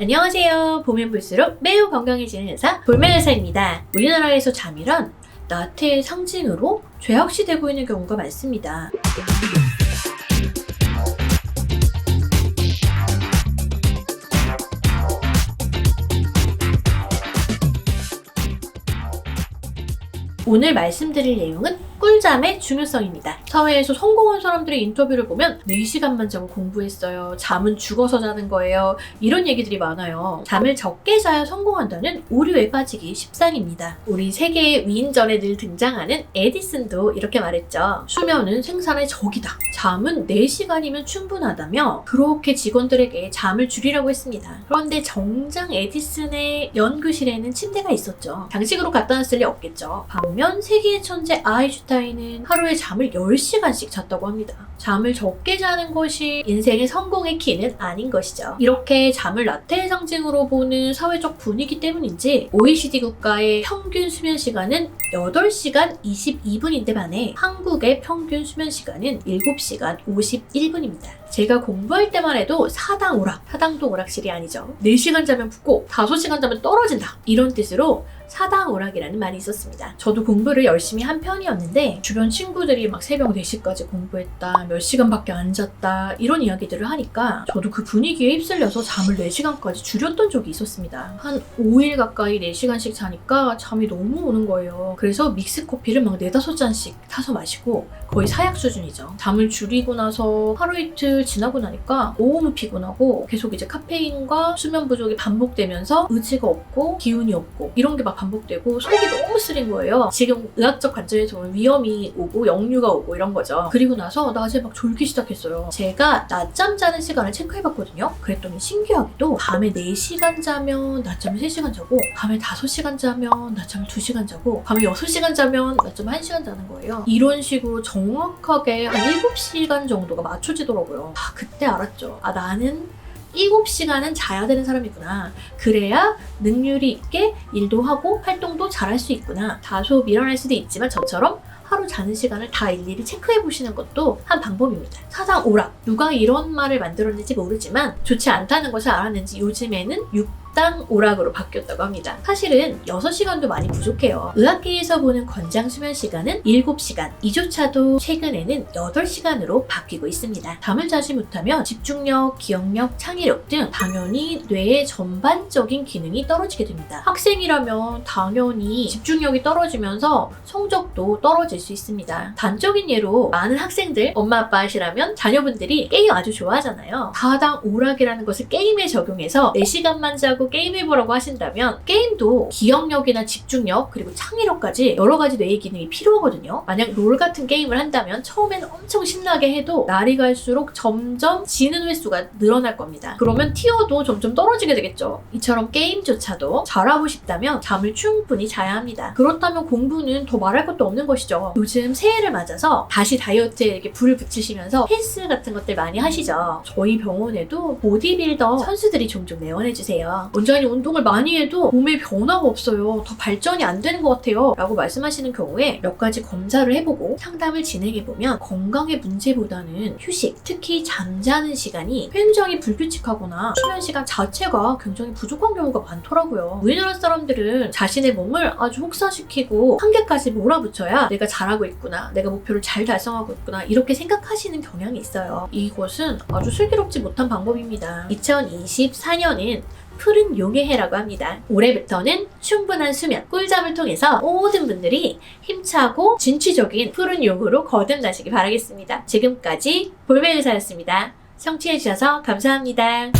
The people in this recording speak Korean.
안녕하세요. 보면 볼수록 매우 건강해지는 의사 볼메 의사입니다. 우리나라에서 잠이란 나태의 상징으로 죄악시되고 있는 경우가 많습니다. 오늘 말씀드릴 내용은 꿀잠의 중요성입니다. 사회에서 성공한 사람들의 인터뷰를 보면 4시간만 자고 공부했어요. 잠은 죽어서 자는 거예요. 이런 얘기들이 많아요. 잠을 적게 자야 성공한다는 오류에 빠지기 십상입니다. 우리 세계의 위인전에 늘 등장하는 에디슨도 이렇게 말했죠. 수면은 생산의 적이다. 잠은 4시간이면 충분하다며 그렇게 직원들에게 잠을 줄이라고 했습니다. 그런데 정작 에디슨의 연구실에는 침대가 있었죠. 장식으로 갖다 놨을 리 없겠죠. 반면 세계의 천재 아인슈타인은 하루에 잠을 10시간씩 잤다고 합니다. 잠을 적게 자는 것이 인생의 성공의 키는 아닌 것이죠. 이렇게 잠을 나태의 상징으로 보는 사회적 분위기 때문인지 OECD 국가의 평균 수면 시간은 8시간 22분인데 반해 한국의 평균 수면 시간은 7시간 51분입니다. 제가 공부할 때만 해도 사당 오락, 사당도 오락실이 아니죠. 4시간 자면 붙고 5시간 자면 떨어진다. 이런 뜻으로 사당 오락이라는 말이 있었습니다. 저도 공부를 열심히 한 편이었는데 주변 친구들이 막 새벽 4시까지 공부했다, 몇 시간밖에 안 잤다 이런 이야기들을 하니까 저도 그 분위기에 휩쓸려서 잠을 4시간까지 줄였던 적이 있었습니다. 한 5일 가까이 4시간씩 자니까 잠이 너무 오는 거예요. 그래서 믹스커피를 막 4-5잔씩 타서 마시고 거의 사약 수준이죠. 잠을 줄이고 나서 하루 이틀 지나고 나니까 너무 피곤하고 계속 이제 카페인과 수면 부족이 반복되면서 의지가 없고 기운이 없고 이런 게 막 반복되고 속이 너무 쓰린 거예요. 지금 의학적 관점에서 보면 위염이 오고 역류가 오고 이런 거죠. 그리고 나서 낮에 막 졸기 시작했어요. 제가 낮잠 자는 시간을 체크해봤거든요. 그랬더니 신기하게도 밤에 4시간 자면 낮잠을 3시간 자고 밤에 5시간 자면 낮잠을 2시간 자고 밤에 6시간 자면 낮잠을 1시간 자는 거예요. 이런 식으로 정확하게 한 7시간 정도가 맞춰지더라고요. 그때 알았죠. 나는 7시간은 자야 되는 사람이구나. 그래야 능률이 있게 일도 하고 활동도 잘할 수 있구나. 다소 미련할 수도 있지만 저처럼 하루 자는 시간을 다 일일이 체크해 보시는 것도 한 방법입니다. 사당 오락. 누가 이런 말을 만들었는지 모르지만 좋지 않다는 것을 알았는지 요즘에는 6당 오락으로 바뀌었다고 합니다. 사실은 6시간도 많이 부족해요. 의학계에서 보는 권장 수면 시간은 7시간. 이조차도 최근에는 8시간으로 바뀌고 있습니다. 잠을 자지 못하면 집중력, 기억력, 창의력 등 당연히 뇌의 전반적인 기능이 떨어지게 됩니다. 학생이라면 당연히 집중력이 떨어지면서 성적도 떨어질 수 있습니다. 단적인 예로 많은 학생들, 엄마 아빠 하시라면 자녀분들이 게임 아주 좋아하잖아요. 4당 오락이라는 것을 게임에 적용해서 4시간만 자고 게임해보라고 하신다면 게임도 기억력이나 집중력 그리고 창의력까지 여러 가지 뇌의 기능이 필요하거든요. 만약 롤 같은 게임을 한다면 처음에는 엄청 신나게 해도 날이 갈수록 점점 지는 횟수가 늘어날 겁니다. 그러면 티어도 점점 떨어지게 되겠죠. 이처럼 게임조차도 잘하고 싶다면 잠을 충분히 자야 합니다. 그렇다면 공부는 더 말할 것도 없는 것이죠. 요즘 새해를 맞아서 다시 다이어트에 이렇게 불을 붙이시면서 헬스 같은 것들 많이 하시죠. 저희 병원에도 보디빌더 선수들이 종종 내원해주세요. 원장님 운동을 많이 해도 몸에 변화가 없어요. 더 발전이 안 되는 것 같아요. 라고 말씀하시는 경우에 몇 가지 검사를 해보고 상담을 진행해보면 건강의 문제보다는 휴식, 특히 잠자는 시간이 굉장히 불규칙하거나 수면 시간 자체가 굉장히 부족한 경우가 많더라고요. 우리나라 사람들은 자신의 몸을 아주 혹사시키고 한계까지 몰아붙여야 내가 잘하고 있구나, 내가 목표를 잘 달성하고 있구나 이렇게 생각하시는 경향이 있어요. 이것은 아주 슬기롭지 못한 방법입니다. 2024년은 푸른 용의 해라고 합니다. 올해부터는 충분한 수면, 꿀잠을 통해서 모든 분들이 힘차고 진취적인 푸른 용으로 거듭나시기 바라겠습니다. 지금까지 볼메 의사였습니다. 청취해주셔서 감사합니다.